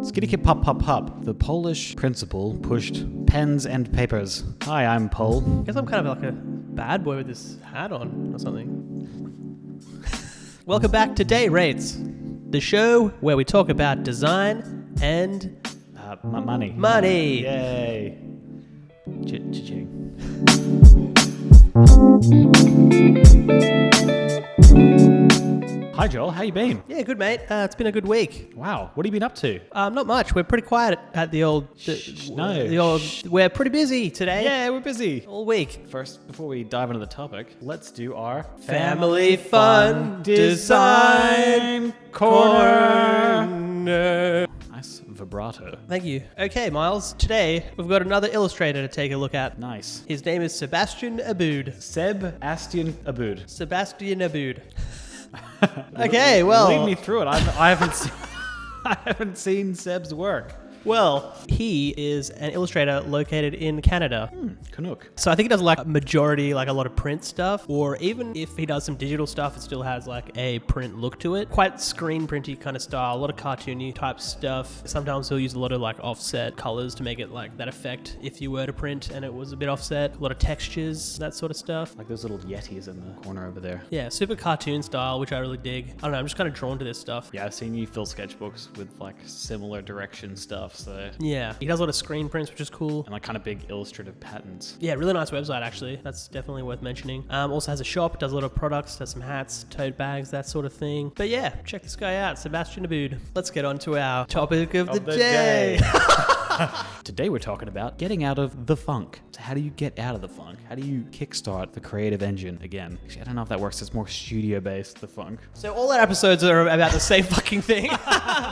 Skitty kip pop pop pop. The Polish principal pushed pens and papers. Hi, I'm Pol. I guess I'm kind of like a bad boy with this hat on or something. Welcome back to Day Rates, the show where we talk about design and Money. Money. Yay. Cha-ching. Hi Joel, how you been? Yeah, good mate. It's been a good week. Wow, what have you been up to? Not much. We're pretty quiet at the old. No. We're pretty busy today. Yeah, we're busy. All week. First, before we dive into the topic, let's do our Family Fun Design Corner. Nice vibrato. Thank you. Okay, Miles. Today we've got another illustrator to take a look at. Nice. His name is Sebastian Aboud. Seb Astian Aboud. Sebastian Aboud. Okay, well, lead me through it. I haven't seen, I haven't seen Seb's work. Well, he is an illustrator located in Canada. Canuck. So I think he does like a lot of print stuff, or even if he does some digital stuff, it still has like a print look to it. Quite screen printy kind of style, a lot of cartoony type stuff. Sometimes he'll use a lot of like offset colors to make it like that effect if you were to print and it was a bit offset. A lot of textures, that sort of stuff. Like those little yetis in the corner over there. Yeah, super cartoon style, which I really dig. I don't know, I'm just kind of drawn to this stuff. Yeah, I've seen you fill sketchbooks with like similar direction stuff, so... Yeah, he does a lot of screen prints, which is cool. And like kind of big illustrative patterns. Yeah, really nice website actually. That's definitely worth mentioning. Also has a shop, does a lot of products, does some hats, tote bags, that sort of thing. But yeah, check this guy out, Sebastian Aboud. Let's get on to our topic of the day. Today we're talking about getting out of the funk. So how do you get out of the funk? How do you kickstart the creative engine again? Actually, I don't know if that works. It's more studio-based, the funk. So all our episodes are about the same fucking thing.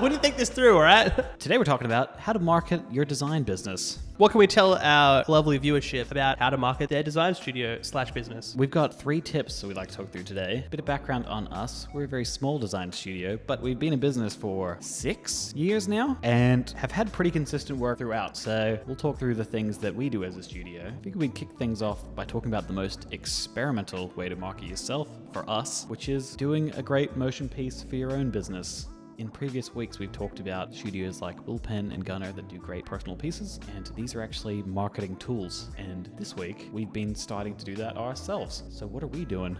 We didn't think this through, all right? Today we're talking about how to market your design business. What can we tell our lovely viewership about how to market their design studio / business? We've got 3 tips that we'd like to talk through today. A bit of background on us. We're a very small design studio, but we've been in business for 6 years now and have had pretty consistent work throughout. So we'll talk through the things that we do as a studio. I think we'd kick things off by talking about the most experimental way to market yourself for us, which is doing a great motion piece for your own business. In previous weeks, we've talked about studios like Bullpen and Gunner that do great personal pieces, and these are actually marketing tools. And this week, we've been starting to do that ourselves. So what are we doing?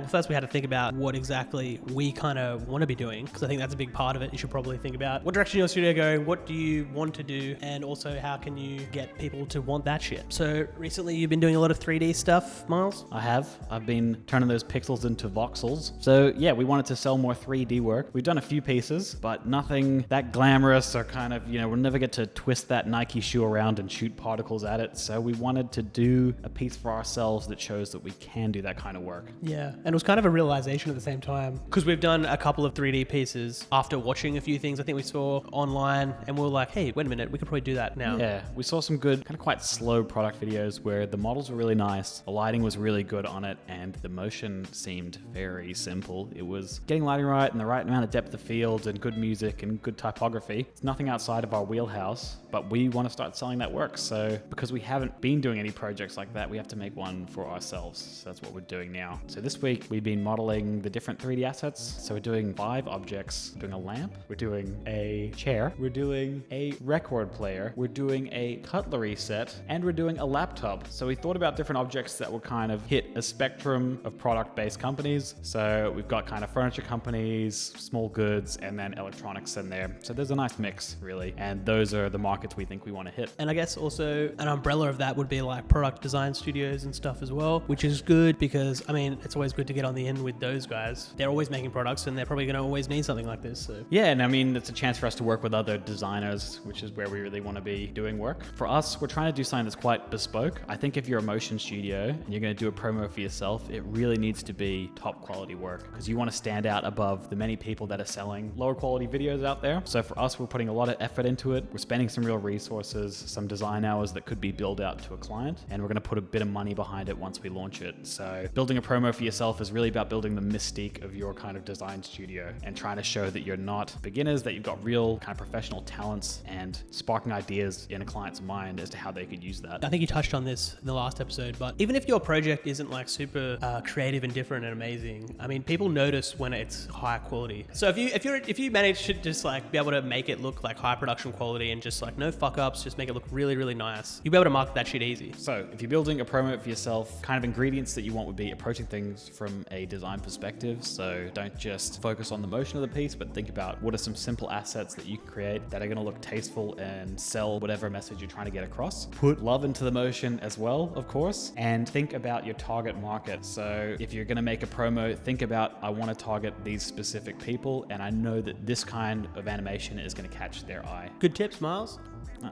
First we had to think about what exactly we kind of want to be doing, because I think that's a big part of it. You should probably think about what direction your studio going, what do you want to do, and also how can you get people to want that shit. So recently you've been doing a lot of 3D stuff, Miles? I have. I've been turning those pixels into voxels. So yeah, we wanted to sell more 3D work. We've done a few pieces, but nothing that glamorous or kind of, we'll never get to twist that Nike shoe around and shoot particles at it. So we wanted to do a piece for ourselves that shows that we can do that kind of work. Yeah, and it was kind of a realization at the same time, because we've done a couple of 3D pieces after watching a few things I think we saw online, and we were like, hey, wait a minute, we could probably do that now. Yeah, we saw some good, kind of quite slow product videos where the models were really nice, the lighting was really good on it, and the motion seemed very simple. It was getting lighting right and the right amount of depth of field and good music and good typography. It's nothing outside of our wheelhouse, but we want to start selling that work. So because we haven't been doing any projects like that, we have to make one for ourselves. So that's what we're doing now. So this week we've been modeling the different 3D assets. So we're doing 5 objects. We're doing a lamp, we're doing a chair, we're doing a record player, we're doing a cutlery set, and we're doing a laptop. So we thought about different objects that would kind of hit a spectrum of product-based companies. So we've got kind of furniture companies, small goods, and then electronics in there. So there's a nice mix, really. And those are the markets we think we want to hit. And I guess also an umbrella of that would be like product design studios and stuff as well, which is good because, it's always good to get on the end with those guys. They're always making products and they're probably going to always need something like this. So. Yeah, and it's a chance for us to work with other designers, which is where we really want to be doing work. For us, we're trying to do something that's quite bespoke. I think if you're a motion studio and you're going to do a promo for yourself, it really needs to be top quality work because you want to stand out above the many people that are selling lower quality videos out there. So for us, we're putting a lot of effort into it. We're spending some real resources, some design hours that could be billed out to a client, and we're going to put a bit of money behind it once we launch it. So building a promo for yourself is really about building the mystique of your kind of design studio and trying to show that you're not beginners, that you've got real kind of professional talents and sparking ideas in a client's mind as to how they could use that. I think you touched on this in the last episode, but even if your project isn't like super creative and different and amazing, people notice when it's high quality. So if you manage to just like be able to make it look like high production quality and just like no fuck ups, just make it look really, really nice, you'll be able to market that shit easy. So if you're building a promo for yourself, kind of ingredients that you want would be approaching things from a design perspective. So don't just focus on the motion of the piece, but think about what are some simple assets that you can create that are going to look tasteful and sell whatever message you're trying to get across. Put love into the motion as well, of course, and think about your target market. So if you're going to make a promo, think about, I want to target these specific people, and I know that this kind of animation is going to catch their eye. Good tips, Miles. Oh,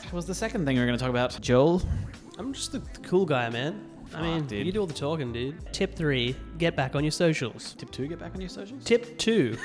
what was the second thing we were going to talk about, Joel? I'm just the cool guy, man. I mean, dude. you do all the talking, dude. Tip 3, get back on your socials. Tip 2, get back on your socials? Tip 2.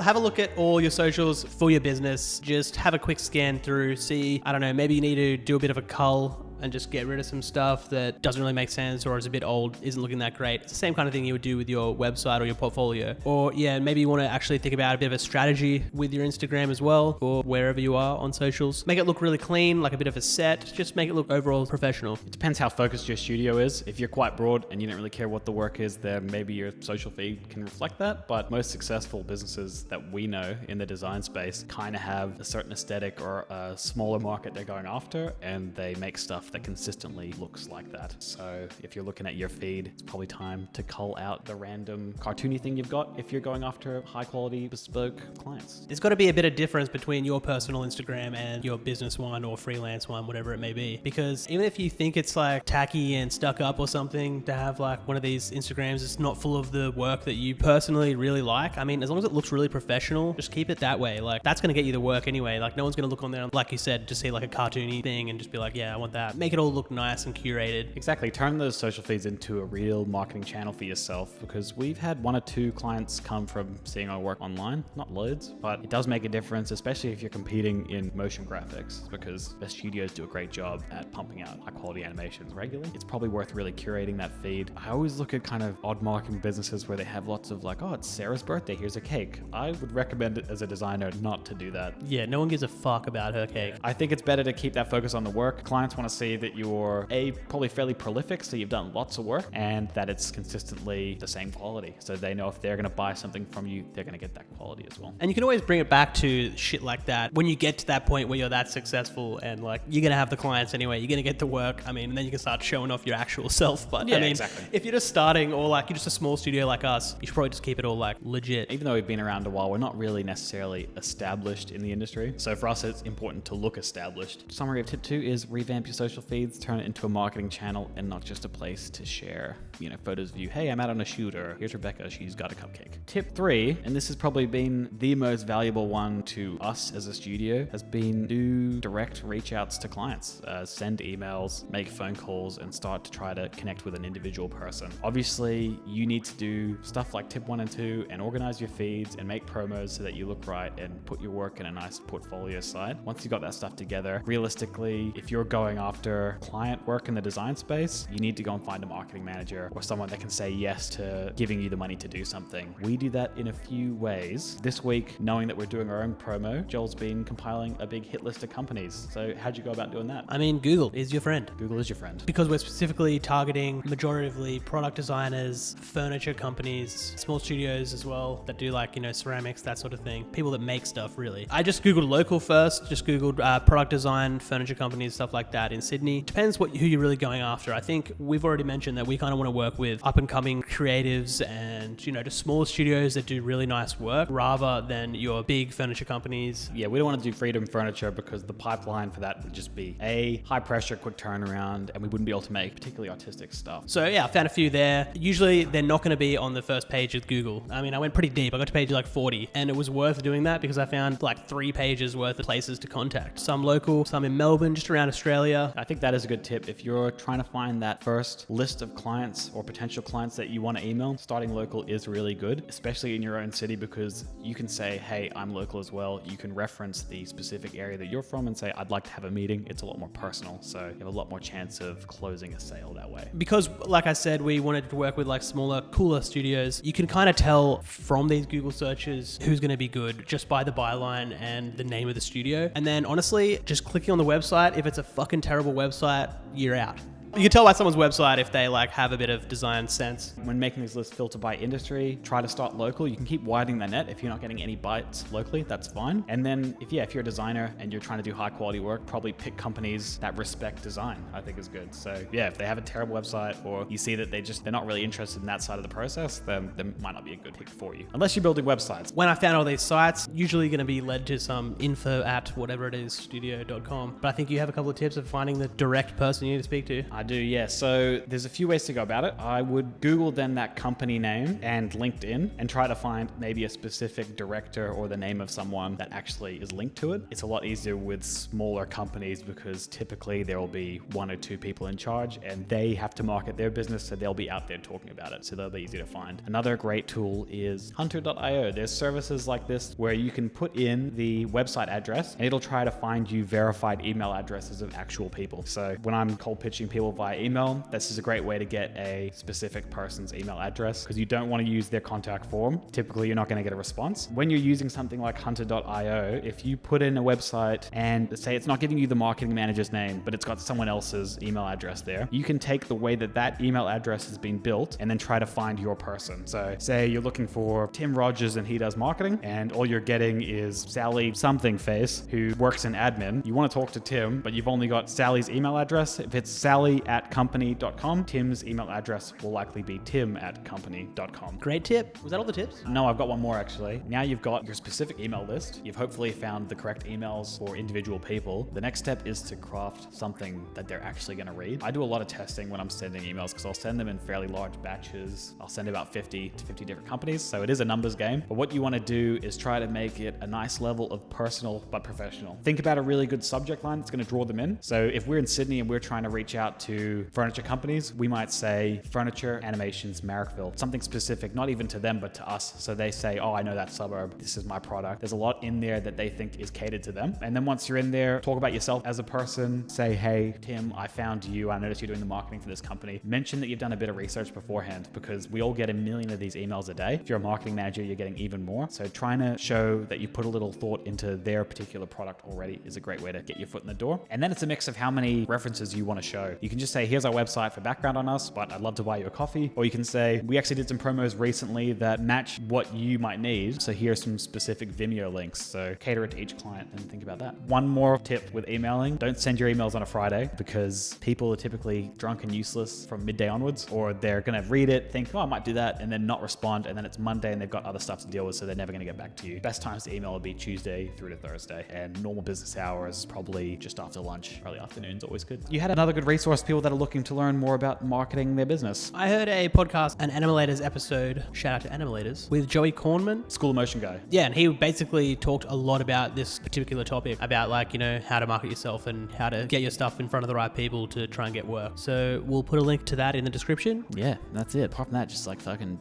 Have a look at all your socials for your business. Just have a quick scan through, see, I don't know, maybe you need to do a bit of a cull and just get rid of some stuff that doesn't really make sense or is a bit old, isn't looking that great. It's the same kind of thing you would do with your website or your portfolio. Or yeah, maybe you want to actually think about a bit of a strategy with your Instagram as well, or wherever you are on socials. Make it look really clean, like a bit of a set. Just make it look overall professional. It depends how focused your studio is. If you're quite broad and you don't really care what the work is, then maybe your social feed can reflect that. But most successful businesses that we know in the design space kind of have a certain aesthetic or a smaller market they're going after, and they make stuff that consistently looks like that. So if you're looking at your feed, it's probably time to cull out the random cartoony thing you've got if you're going after high quality bespoke clients. There's got to be a bit of difference between your personal Instagram and your business one or freelance one, whatever it may be. Because even if you think it's like tacky and stuck up or something to have like one of these Instagrams that's not full of the work that you personally really like, I mean, as long as it looks really professional, just keep it that way. Like that's going to get you the work anyway. Like no one's going to look on there, like you said, just see like a cartoony thing and just be like, yeah, I want that. Make it all look nice and curated. Exactly. Turn those social feeds into a real marketing channel for yourself, because we've had 1 or 2 clients come from seeing our work online. Not loads, but it does make a difference, especially if you're competing in motion graphics, because the studios do a great job at pumping out high quality animations regularly. It's probably worth really curating that feed. I always look at kind of odd marketing businesses where they have lots of like, oh, it's Sarah's birthday, here's a cake. I would recommend it as a designer not to do that. Yeah, no one gives a fuck about her cake. I think it's better to keep that focus on the work. Clients want to see that you're probably fairly prolific, so you've done lots of work, and that it's consistently the same quality. So they know if they're going to buy something from you, they're going to get that quality as well. And you can always bring it back to shit like that. When you get to that point where you're that successful and like you're going to have the clients anyway, you're going to get the work. I mean, and then you can start showing off your actual self. But yeah, I mean, exactly. If you're just starting or like you're just a small studio like us, you should probably just keep it all like legit. Even though we've been around a while, we're not really necessarily established in the industry. So for us, it's important to look established. Summary of tip 2 is revamp your social feeds, turn it into a marketing channel and not just a place to share, photos of you. Hey, I'm out on a shoot, or here's Rebecca, she's got a cupcake. Tip 3, and this has probably been the most valuable one to us as a studio, has been do direct reach outs to clients. Send emails, make phone calls, and start to try to connect with an individual person. Obviously, you need to do stuff like tip 1 and 2 and organize your feeds and make promos so that you look right and put your work in a nice portfolio side. Once you've got that stuff together, realistically, if you're going after client work in the design space, you need to go and find a marketing manager or someone that can say yes to giving you the money to do something. We do that in a few ways. This week, knowing that we're doing our own promo, Joel's been compiling a big hit list of companies. So how'd you go about doing that? I mean, Google is your friend. Google is your friend. Because we're specifically targeting majoritively product designers, furniture companies, small studios as well that do like, ceramics, that sort of thing. People that make stuff, really. I just Googled local first, just Googled product design, furniture companies, stuff like that in Sydney. Depends who you're really going after. I think we've already mentioned that we kind of want to work with up and coming creatives and, just small studios that do really nice work rather than your big furniture companies. Yeah, we don't want to do Freedom Furniture because the pipeline for that would just be high pressure, quick turnaround, and we wouldn't be able to make particularly artistic stuff. So yeah, I found a few there. Usually they're not going to be on the first page of Google. I mean, I went pretty deep. I got to page like 40, and it was worth doing that because I found like 3 pages worth of places to contact. Some local, some in Melbourne, just around Australia. I think that is a good tip. If you're trying to find that first list of clients or potential clients that you want to email, starting local is really good, especially in your own city, because you can say, hey, I'm local as well. You can reference the specific area that you're from and say, I'd like to have a meeting. It's a lot more personal. So you have a lot more chance of closing a sale that way. Because like I said, we wanted to work with like smaller, cooler studios. You can kind of tell from these Google searches who's going to be good just by the byline and the name of the studio. And then honestly, just clicking on the website, if it's a fucking terrible website, you're out. You can tell by someone's website if they like have a bit of design sense. When making these lists, filter by industry, try to start local. You can keep widening the net. If you're not getting any bites locally, that's fine. And then if you're a designer and you're trying to do high quality work, probably pick companies that respect design, I think is good. So yeah, if they have a terrible website or you see that they're not really interested in that side of the process, then they might not be a good pick for you. Unless you're building websites. When I found all these sites, usually going to be led to some info at whatever it is, studio.com. But I think you have a couple of tips of finding the direct person you need to speak to. I do, yeah. So there's a few ways to go about it. I would Google then that company name and LinkedIn and try to find maybe a specific director or the name of someone that actually is linked to it. It's a lot easier with smaller companies because typically there will be one or two people in charge and they have to market their business, so they'll be out there talking about it. So they'll be easy to find. Another great tool is hunter.io. There's services like this where you can put in the website address and it'll try to find you verified email addresses of actual people. So when I'm cold pitching people via email, this is a great way to get a specific person's email address because you don't want to use their contact form. Typically, you're not going to get a response. When you're using something like hunter.io, if you put in a website and say it's not giving you the marketing manager's name, but it's got someone else's email address there, you can take the way that email address has been built and then try to find your person. So say you're looking for Tim Rogers and he does marketing and all you're getting is Sally something face who works in admin. You want to talk to Tim, but you've only got Sally's email address. If it's sally@company.com, Tim's email address will likely be tim@company.com. Great tip. Was that all the tips? No, I've got one more actually. Now you've got your specific email list. You've hopefully found the correct emails for individual people. The next step is to craft something that they're actually going to read. I do a lot of testing when I'm sending emails because I'll send them in fairly large batches. I'll send about 50 to 50 different companies. So it is a numbers game. But what you want to do is try to make it a nice level of personal but professional. Think about a really good subject line that's going to draw them in. So if we're in Sydney and we're trying to reach out to furniture companies, we might say Furniture Animations Marrickville, something specific, not even to them, but to us. So they say, oh, I know that suburb. This is my product. There's a lot in there that they think is catered to them. And then once you're in there, talk about yourself as a person. Say, hey, Tim, I found you. I noticed you're doing the marketing for this company. Mention that you've done a bit of research beforehand because we all get a million of these emails a day. If you're a marketing manager, you're getting even more. So trying to show that you put a little thought into their particular product already is a great way to get your foot in the door. And then it's a mix of how many references you want to show. You can just say, here's our website for background on us, but I'd love to buy you a coffee. Or you can say, we actually did some promos recently that match what you might need. So here's some specific Vimeo links. So cater it to each client and think about that. One more tip with emailing, don't send your emails on a Friday because people are typically drunk and useless from midday onwards, or they're going to read it, think, oh, I might do that, and then not respond. And then it's Monday and they've got other stuff to deal with, so they're never going to get back to you. Best times to email would be Tuesday through to Thursday, and normal business hours, probably just after lunch. Early afternoon's always good. You had another good resource, people that are looking to learn more about marketing their business. I heard a podcast, an Animalators episode, shout out to Animalators, with Joey Kornman. School of Motion guy. Yeah, and he basically talked a lot about this particular topic, about like, you know, how to market yourself and how to get your stuff in front of the right people to try and get work. So we'll put a link to that in the description. Yeah, that's it. Apart from that, just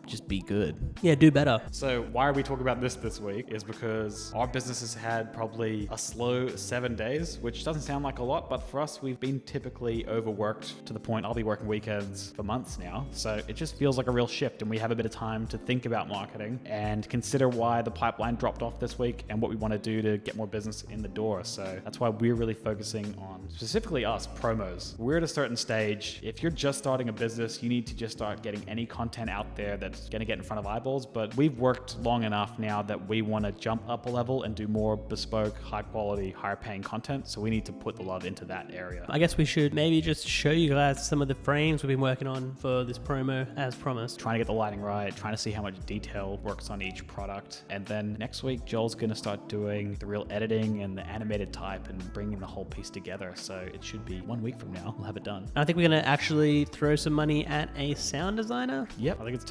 just be good. Yeah, do better. So why are we talking about this week is because our business has had probably a slow 7 days, which doesn't sound like a lot, but for us, we've been typically overworked to the point I'll be working weekends for months now. So it just feels like a real shift, and we have a bit of time to think about marketing and consider why the pipeline dropped off this week and what we want to do to get more business in the door. So that's why we're really focusing on, specifically us, promos. We're at a certain stage. If you're just starting a business, you need to just start getting any content out there that's going to get in front of eyeballs. But we've worked long enough now that we want to jump up a level and do more bespoke, high quality, higher paying content. So we need to put the love into that area. I guess we should maybe just show you guys some of the frames we've been working on for this promo as promised. Trying to get the lighting right, trying to see how much detail works on each product. And then next week, Joel's going to start doing the real editing and the animated type and bringing the whole piece together. So it should be 1 week from now, we'll have it done. I think we're going to actually throw some money at a sound designer. Yep, I think it's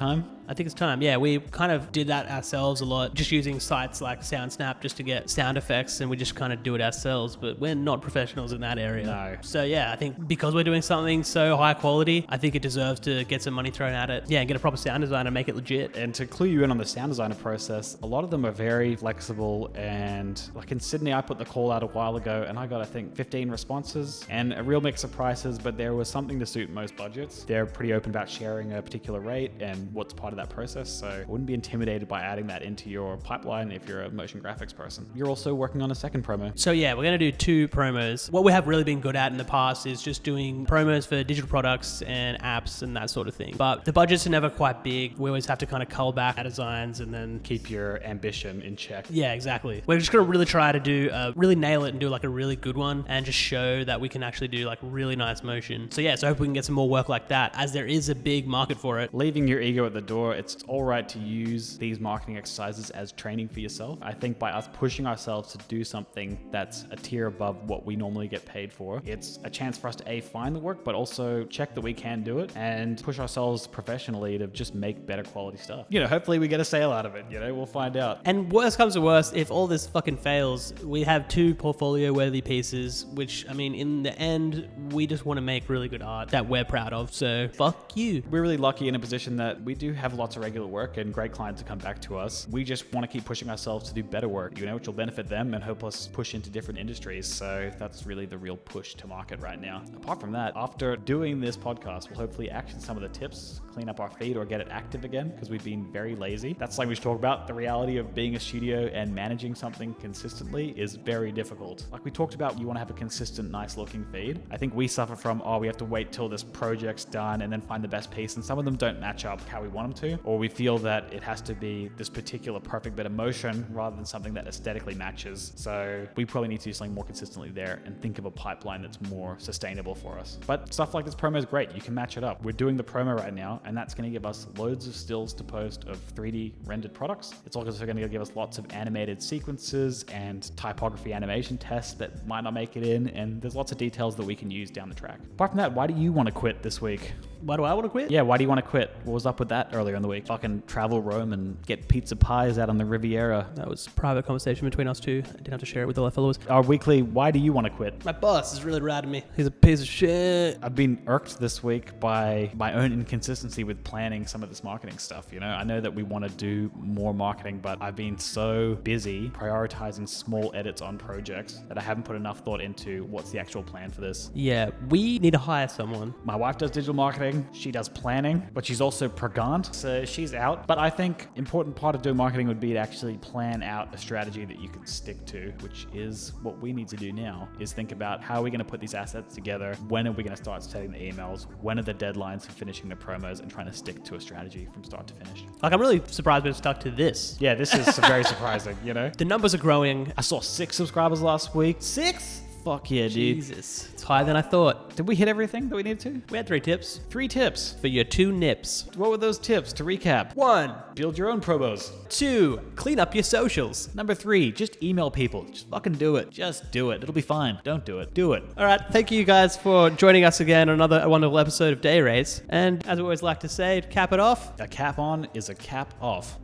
time. Yeah, we kind of did that ourselves a lot, just using sites like SoundSnap just to get sound effects, and we just kind of do it ourselves, but we're not professionals in that area. No. So yeah, I think because we're doing something so high quality, I think it deserves to get some money thrown at it. Yeah, and get a proper sound designer, make it legit. And to clue you in on the sound designer process, a lot of them are very flexible, and like in Sydney, I put the call out a while ago and I got, I think, 15 responses and a real mix of prices, but there was something to suit most budgets. They're pretty open about sharing a particular rate and what's part of that process. So I wouldn't be intimidated by adding that into your pipeline if you're a motion graphics person. You're also working on a second promo. So yeah, we're going to do 2 promos. What we have really been good at in the past is just doing promos for digital products and apps and that sort of thing. But the budgets are never quite big. We always have to kind of cull back our designs and then Keep your ambition in check. yeah, exactly. We're just going to really try to do, really nail it and do like a really good one and just show that we can actually do like really nice motion. So yeah, so I hope we can get some more work like that, as there is a big market for it. Leaving your ego at the door, it's all right to use these marketing exercises as training for yourself. I think by us pushing ourselves to do something that's a tier above what we normally get paid for, it's a chance for us to find the work, but also check that we can do it and push ourselves professionally to just make better quality stuff. Hopefully we get a sale out of it. We'll find out. And worst comes to worst, if all this fucking fails, we have 2 portfolio-worthy pieces, which, I mean, in the end, we just want to make really good art that we're proud of, so fuck you. We're really lucky in a position that we do have lots of regular work and great clients to come back to us. We just want to keep pushing ourselves to do better work, which will benefit them and help us push into different industries. So that's really the real push to market right now. Apart from that, after doing this podcast, we'll hopefully action some of the tips, clean up our feed or get it active again, because we've been very lazy. That's something we should talk about. The reality of being a studio and managing something consistently is very difficult. Like we talked about, you want to have a consistent, nice looking feed. I think we suffer from, we have to wait till this project's done and then find the best piece, and some of them don't match up how we want them to, or we feel that it has to be this particular perfect bit of motion rather than something that aesthetically matches. So we probably need to do something more consistently there and think of a pipeline that's more sustainable for us. But stuff like this promo is great. You can match it up. We're doing the promo right now, and that's going to give us loads of stills to post of 3D rendered products. It's also going to give us lots of animated sequences and typography animation tests that might not make it in, and there's lots of details that we can use down the track. Apart from that, why do you want to quit this week? Why do I want to quit? Yeah, why do you want to quit? What was up with that earlier in the week? Fucking travel Rome and get pizza pies out on the Riviera. That was a private conversation between us 2. I didn't have to share it with all our followers. Our weekly, why do you want to quit? My boss is really ratting me. He's a piece of shit. I've been irked this week by my own inconsistency with planning some of this marketing stuff. I know that we want to do more marketing, but I've been so busy prioritizing small edits on projects that I haven't put enough thought into what's the actual plan for this. Yeah, we need to hire someone. My wife does digital marketing. She does planning, but she's also pregant, so she's out. But I think important part of doing marketing would be to actually plan out a strategy that you can stick to, which is what we need to do now, is think about how are we going to put these assets together? When are we going to start setting the emails? When are the deadlines for finishing the promos, and trying to stick to a strategy from start to finish? Like, I'm really surprised we've stuck to this. Yeah, this is very surprising, The numbers are growing. I saw 6 subscribers last week. 6? Fuck yeah, dude. Jesus. It's higher than I thought. Did we hit everything that we needed to? We had 3 tips 3 tips. for your 2 nips. What were those tips? To recap. 1. Build your own promos. 2. Clean up your socials. Number 3, just email people. Just fucking do it. Just do it. It'll be fine. Don't do it. Do it. All right. Thank you guys for joining us again on another wonderful episode of Day Race. And as we always like to say, to cap it off, A cap on is a cap off.